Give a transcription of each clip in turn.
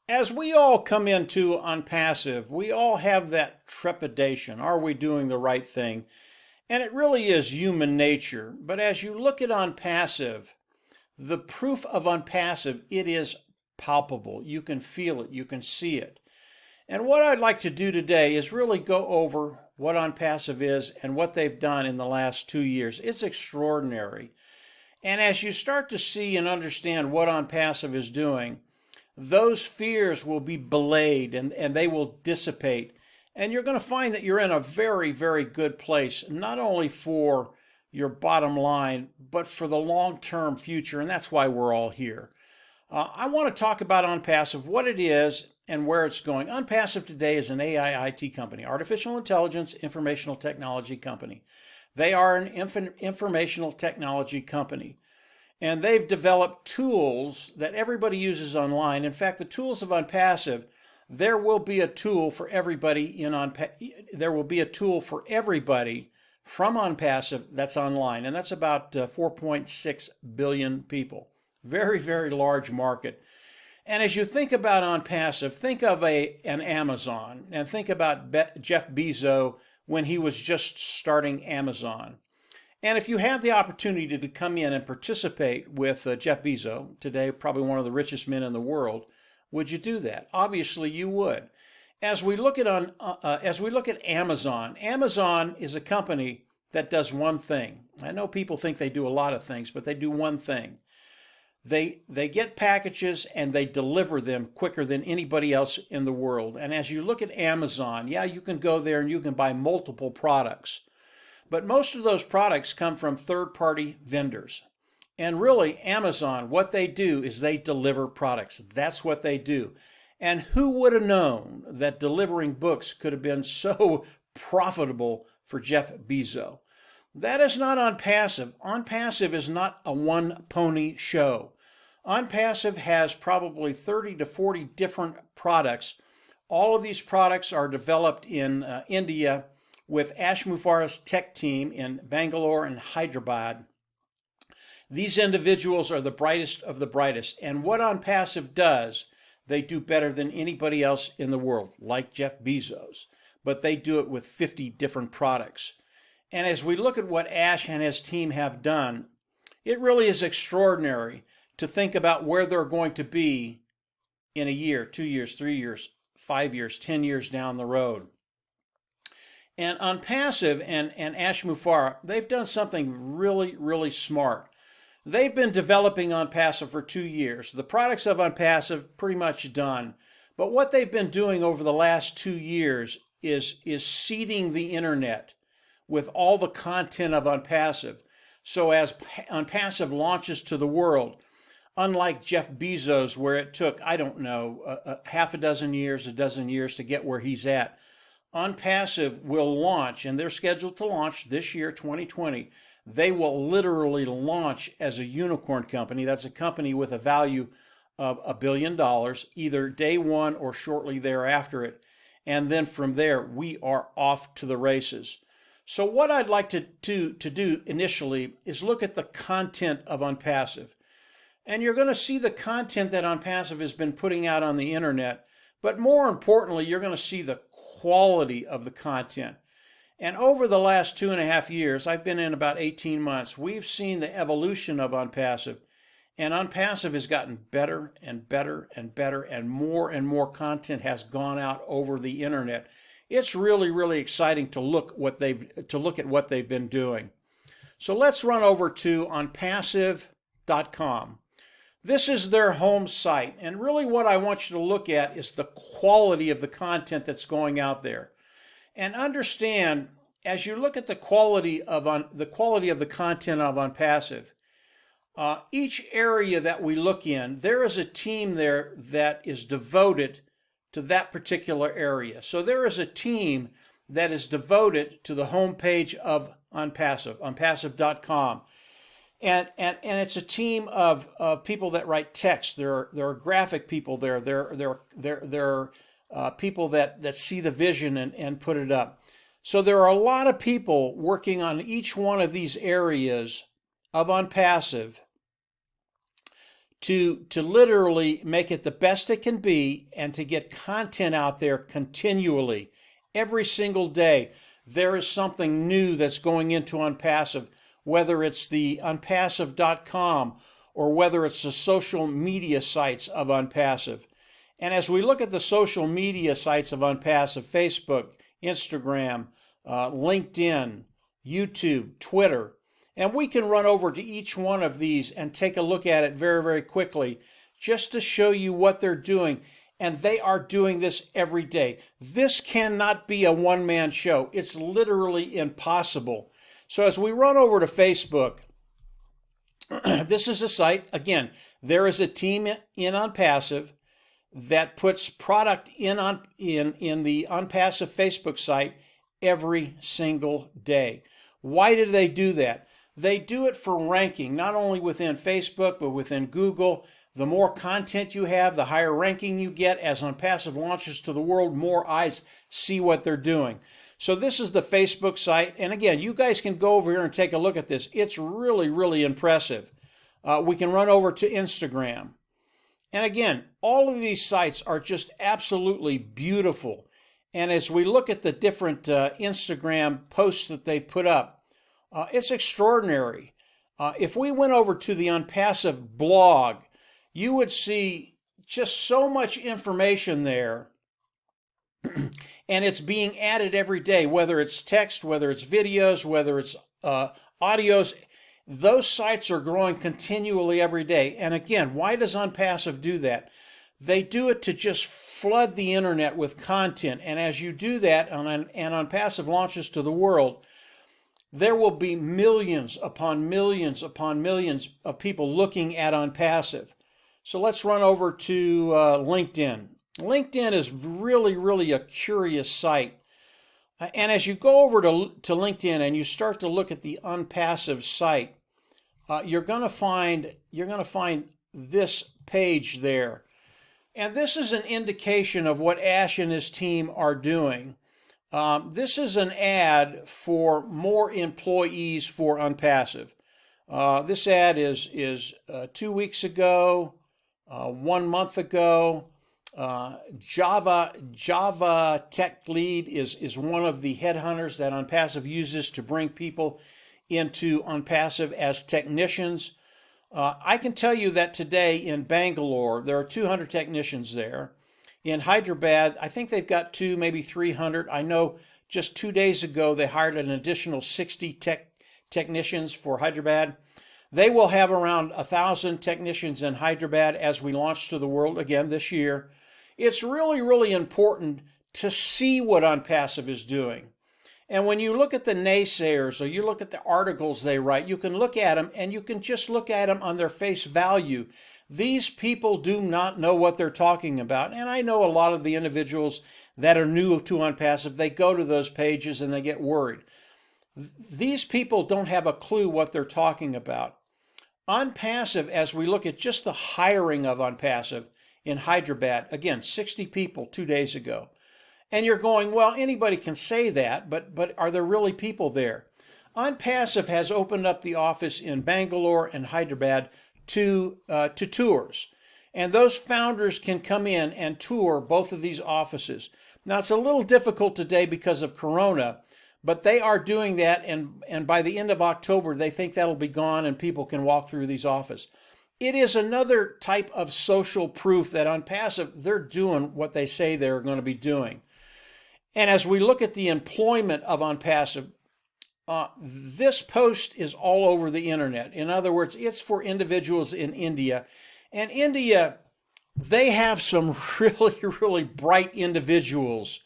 As we all come into OnPassive, we all have that trepidation. Are we doing the right thing? And it really is human nature. But as you look at OnPassive, the proof of OnPassive, it is palpable. You can feel it, you can see it. And what I'd like to do today is really go over what OnPassive is and what they've done in the last 2 years. It's extraordinary. And as you start to see and understand what OnPassive is doing, those fears will be belayed and they will dissipate. And you're going to find that you're in a very, very good place, not only for your bottom line, but for the long-term future. And that's why we're all here. I want to talk about OnPassive, what it is and where it's going. OnPassive today is an AI IT company, artificial intelligence informational technology company. They are an informational technology company. And they've developed tools that everybody uses online. In fact, the tools of OnPassive, there will be a tool for everybody there will be a tool for everybody from OnPassive that's online, and that's about 4.6 billion people. Very, very large market. And as you think about OnPassive, think of an Amazon, and think about Jeff Bezos when he was just starting Amazon. And if you had the opportunity to come in and participate with Jeff Bezos, today probably one of the richest men in the world, would you do that? Obviously you would. As we look at Amazon, Amazon is a company that does one thing. I know people think they do a lot of things, but they do one thing. They get packages and they deliver them quicker than anybody else in the world. And as you look at Amazon, yeah, you can go there and you can buy multiple products. But most of those products come from third-party vendors. And really, Amazon, what they do is they deliver products. That's what they do. And who would have known that delivering books could have been so profitable for Jeff Bezos? That is not OnPassive. OnPassive is not a one-pony show. OnPassive has probably 30 to 40 different products. All of these products are developed in India, with Ash Mufarah's tech team in Bangalore and Hyderabad. These individuals are the brightest of the brightest. And what OnPassive does, they do better than anybody else in the world, like Jeff Bezos. But they do it with 50 different products. And as we look at what Ash and his team have done, it really is extraordinary to think about where they're going to be in a year, 2 years, 3 years, 5 years, 10 years down the road. And OnPassive and Ash Mufarah, they've done something really, really smart. They've been developing OnPassive for 2 years. The products of OnPassive pretty much done. But what they've been doing over the last 2 years is seeding the internet with all the content of OnPassive. So as OnPassive launches to the world, unlike Jeff Bezos, where it took, I don't know, half a dozen years, a dozen years to get where he's at, OnPassive will launch, and they're scheduled to launch this year, 2020. They will literally launch as a unicorn company. That's a company with a value of $1 billion, either day one or shortly thereafter it. And then from there, we are off to the races. So what I'd like to do initially is look at the content of OnPassive. And you're going to see the content that OnPassive has been putting out on the internet. But more importantly, you're going to see the quality of the content. And over the last 2.5 years, I've been in about 18 months, we've seen the evolution of OnPassive. And OnPassive has gotten better and better and better, and more content has gone out over the internet. It's really, really exciting to look at what they've been doing. So let's run over to onpassive.com. This is their home site, and really what I want you to look at is the quality of the content that's going out there. And understand, as you look at the quality of the content of OnPassive, each area that we look in, there is a team there that is devoted to that particular area. So there is a team that is devoted to the homepage of OnPassive, onpassive.com. And it's a team of people that write text. There are graphic people there. There are people that see the vision and put it up. So there are a lot of people working on each one of these areas of OnPassive to literally make it the best it can be and to get content out there continually. Every single day, there is something new that's going into OnPassive, whether it's the OnPassive.com or whether it's the social media sites of OnPassive. And as we look at the social media sites of OnPassive, Facebook, Instagram, LinkedIn, YouTube, Twitter, and we can run over to each one of these and take a look at it very, very quickly just to show you what they're doing. And they are doing this every day. This cannot be a one-man show. It's literally impossible. So as we run over to Facebook, this is a site. Again, there is a team in OnPassive that puts product in the OnPassive Facebook site every single day. Why do they do that? They do it for ranking, not only within Facebook, but within Google. The more content you have, the higher ranking you get. As OnPassive launches to the world, more eyes see what they're doing. So this is the Facebook site. And again, you guys can go over here and take a look at this. It's really, really impressive. We can run over to Instagram. And again, all of these sites are just absolutely beautiful. And as we look at the different Instagram posts that they put up, it's extraordinary. If we went over to the OnPassive blog, you would see just so much information there. And it's being added every day, whether it's text, whether it's videos, whether it's audios. Those sites are growing continually every day. And again, why does OnPassive do that? They do it to just flood the internet with content. And as you do that, and OnPassive launches to the world, there will be millions upon millions upon millions of people looking at OnPassive. So let's run over to LinkedIn. LinkedIn is really, really a curious site. And as you go over to LinkedIn and you start to look at the OnPassive site, you're going to find this page there. And this is an indication of what Ash and his team are doing. This is an ad for more employees for OnPassive. This ad is 2 weeks ago, 1 month ago. Java Tech Lead is one of the headhunters that OnPassive uses to bring people into OnPassive as technicians. I can tell you that today in Bangalore, there are 200 technicians there. In Hyderabad, I think they've got 200, maybe 300. I know just 2 days ago, they hired an additional 60 technicians for Hyderabad. They will have around 1,000 technicians in Hyderabad as we launch to the world again this year. It's really, really important to see what OnPassive is doing. And when you look at the naysayers or you look at the articles they write, you can look at them and you can just look at them on their face value. These people do not know what they're talking about. And I know a lot of the individuals that are new to OnPassive, they go to those pages and they get worried. These people don't have a clue what they're talking about. OnPassive, as we look at just the hiring of OnPassive in Hyderabad, again, 60 people 2 days ago. And you're going, well, anybody can say that, but are there really people there? OnPassive has opened up the office in Bangalore and Hyderabad to tours. And those founders can come in and tour both of these offices. Now, it's a little difficult today because of Corona, but they are doing that, and by the end of October, they think that'll be gone and people can walk through these offices. It is another type of social proof that OnPassive, they're doing what they say they're going to be doing. And as we look at the employment of OnPassive, this post is all over the internet. In other words, it's for individuals in India. And India, they have some really, really bright individuals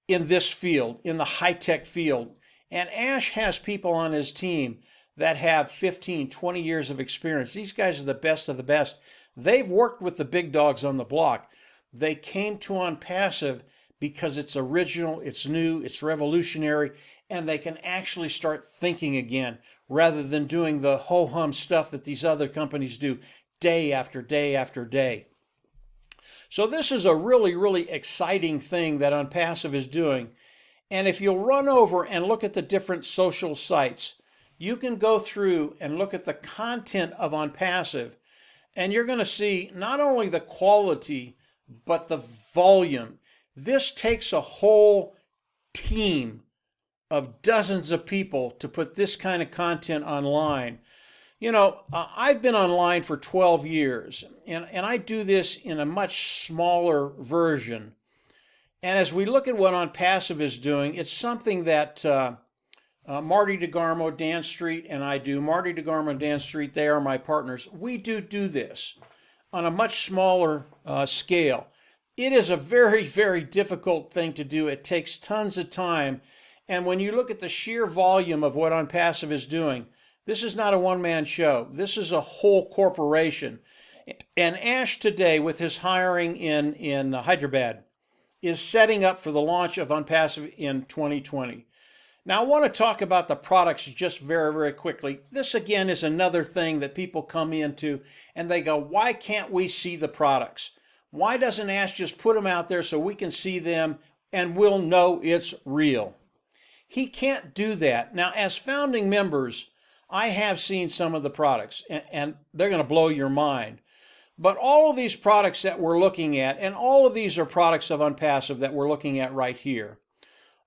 in this field, in the high-tech field. And Ash has people on his team that have 15, 20 years of experience. These guys are the best of the best. They've worked with the big dogs on the block. They came to OnPassive because it's original, it's new, it's revolutionary, and they can actually start thinking again rather than doing the ho-hum stuff that these other companies do day after day after day. So this is a really, really exciting thing that OnPassive is doing. And if you'll run over and look at the different social sites, you can go through and look at the content of OnPassive, And you're going to see not only the quality, but the volume. This takes a whole team of dozens of people to put this kind of content online. You know, I've been online for 12 years, and I do this in a much smaller version. And as we look at what OnPassive is doing, it's something that Marty DeGarmo, Dan Street, and I do. Marty DeGarmo and Dan Street, they are my partners. We do this on a much smaller scale. It is a very, very difficult thing to do. It takes tons of time. And when you look at the sheer volume of what OnPassive is doing, this is not a one-man show. This is a whole corporation. And Ash today, with his hiring in Hyderabad, is setting up for the launch of OnPassive in 2020. Now, I want to talk about the products just very, very quickly. This, again, is another thing that people come into and they go, why can't we see the products? Why doesn't Ash just put them out there so we can see them and we'll know it's real? He can't do that. Now, as founding members, I have seen some of the products, and they're going to blow your mind. But all of these products that we're looking at, and all of these are products of OnPassive that we're looking at right here,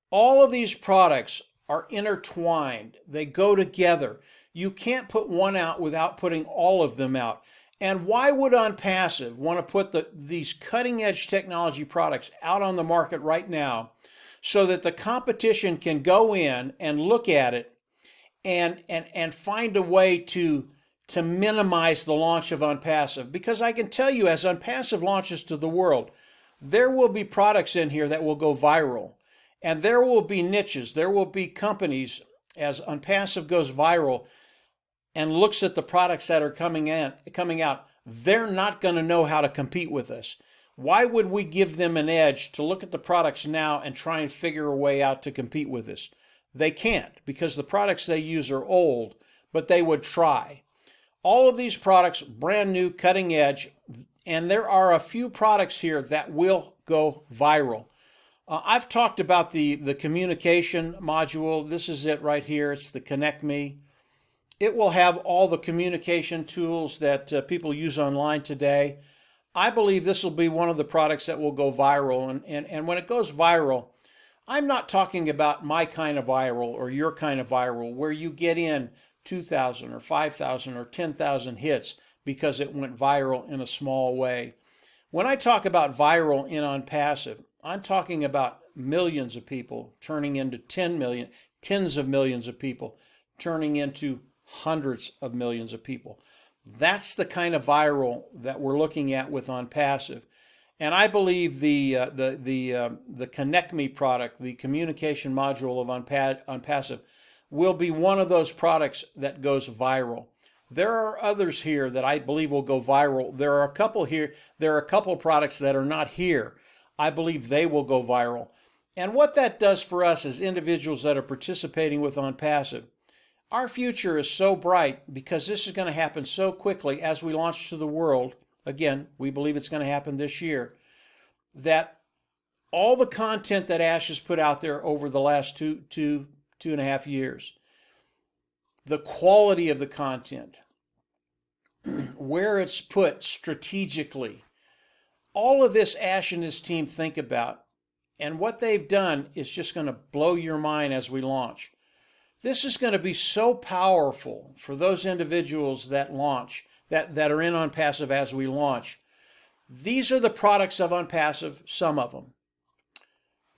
all of these products are intertwined. They go together. You can't put one out without putting all of them out. And why would OnPassive want to put these cutting-edge technology products out on the market right now so that the competition can go in and look at it and find a way to minimize the launch of OnPassive? Because I can tell you, as OnPassive launches to the world, there will be products in here that will go viral. And there will be niches, there will be companies, as OnPassive goes viral and looks at the products that are coming out, they're not going to know how to compete with us. Why would we give them an edge to look at the products now and try and figure a way out to compete with us? They can't, because the products they use are old, but they would try. All of these products, brand new, cutting edge, and there are a few products here that will go viral. I've talked about the communication module. This is it right here. It's the Connect Me. It will have all the communication tools that people use online today. I believe this will be one of the products that will go viral. And when it goes viral, I'm not talking about my kind of viral or your kind of viral, where you get in 2,000 or 5,000 or 10,000 hits because it went viral in a small way. When I talk about viral in OnPassive, I'm talking about millions of people turning into 10 million, tens of millions of people turning into hundreds of millions of people. That's the kind of viral that we're looking at with OnPassive. And I believe the Connect Me product, the communication module of OnPassive, will be one of those products that goes viral. There are others here that I believe will go viral. There are a couple products that are not here. I believe they will go viral. And what that does for us as individuals that are participating with OnPassive, our future is so bright because this is going to happen so quickly as we launch to the world. Again, we believe it's going to happen this year, that all the content that Ash has put out there over the last two and a half years, the quality of the content, where it's put strategically, all of this Ash and his team think about, and what they've done is just going to blow your mind as we launch. This is going to be so powerful for those individuals that launch, that are in OnPassive as we launch. These are the products of OnPassive, some of them.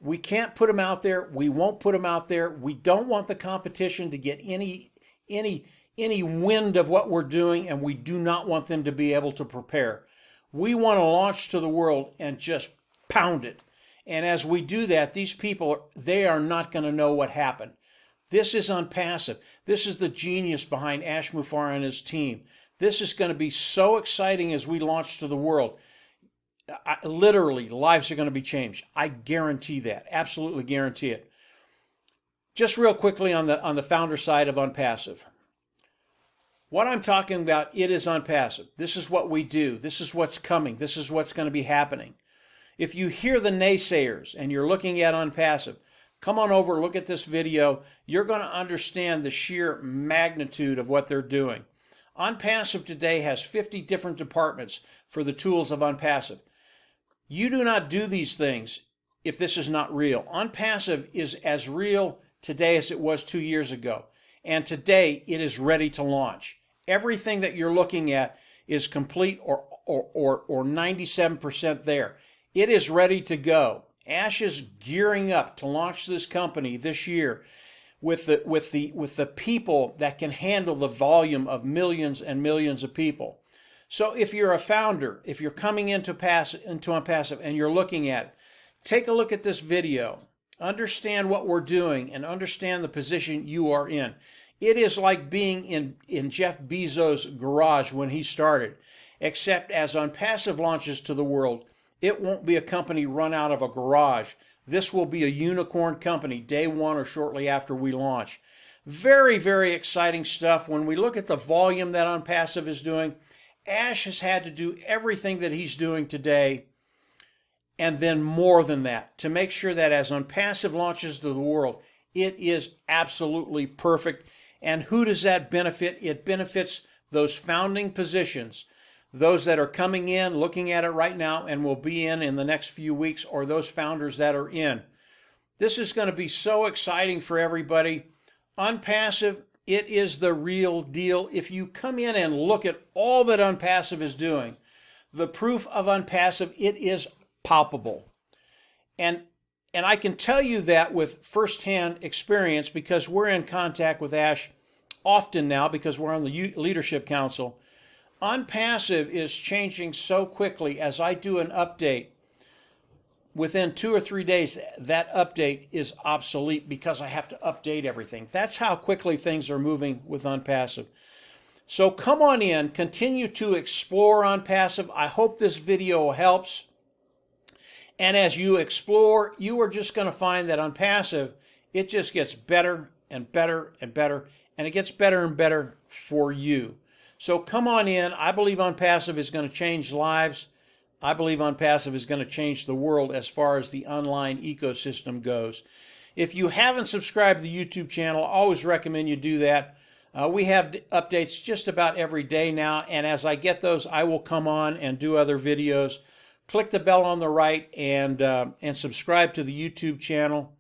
We can't put them out there. We won't put them out there. We don't want the competition to get any wind of what we're doing, and we do not want them to be able to prepare. We want to launch to the world and just pound it. And as we do that, these people, they are not going to know what happened. This is OnPassive. This is the genius behind Ash Mufareh and his team. This is going to be so exciting as we launch to the world. Literally, lives are going to be changed. I guarantee that. Absolutely guarantee it. Just real quickly on the founder side of OnPassive. What I'm talking about, it is OnPassive. This is what we do. This is what's coming. This is what's going to be happening. If you hear the naysayers and you're looking at OnPassive, come on over, look at this video. You're going to understand the sheer magnitude of what they're doing. OnPassive today has 50 different departments for the tools of OnPassive. You do not do these things if this is not real. OnPassive is as real today as it was 2 years ago. And today it is ready to launch. Everything that you're looking at is complete or 97% there. It is ready to go. Ash is gearing up to launch this company this year with the people that can handle the volume of millions and millions of people. So if you're a founder, if you're coming into OnPassive and you're looking at it, take a look at this video. Understand what we're doing and understand the position you are in. It is like being in Jeff Bezos' garage when he started, except as OnPassive launches to the world, it won't be a company run out of a garage. This will be a unicorn company day one or shortly after we launch. Very, very exciting stuff. When we look at the volume that OnPassive is doing, Ash has had to do everything that he's doing today and then more than that to make sure that as OnPassive launches to the world, it is absolutely perfect. And who does that benefit? It benefits those founding positions, those that are coming in, looking at it right now, and will be in the next few weeks, or those founders that are in. This is going to be so exciting for everybody. OnPassive, it is the real deal. If you come in and look at all that OnPassive is doing, the proof of OnPassive, it is palpable. And I can tell you that with firsthand experience because we're in contact with Ash often now because we're on the Leadership Council. OnPassive is changing so quickly. As I do an update, within 2 or 3 days, that update is obsolete because I have to update everything. That's how quickly things are moving with OnPassive. So come on in, continue to explore OnPassive. I hope this video helps. And as you explore, you are just going to find that OnPassive, it just gets better and better and better, and it gets better and better for you. So come on in. I believe OnPassive is going to change lives. I believe OnPassive is going to change the world as far as the online ecosystem goes. If you haven't subscribed to the YouTube channel, I always recommend you do that. We have updates just about every day now, and as I get those, I will come on and do other videos. Click the bell on the right and subscribe to the YouTube channel.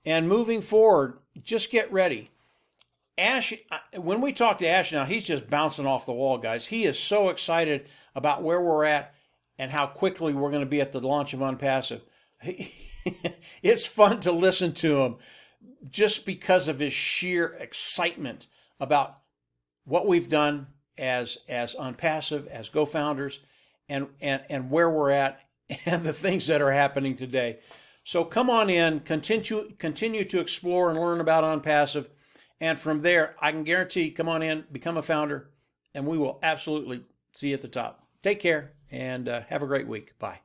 And moving forward, just get ready. Ash, when we talk to Ash now, he's just bouncing off the wall, guys. He is so excited about where we're at and how quickly we're going to be at the launch of OnPassive. It's fun to listen to him just because of his sheer excitement about what we've done as OnPassive, as GoFounders, and where we're at and the things that are happening today. So come on in, continue to explore and learn about OnPassive. And from there, I can guarantee, come on in, become a founder, and we will absolutely see you at the top. Take care, and have a great week. Bye.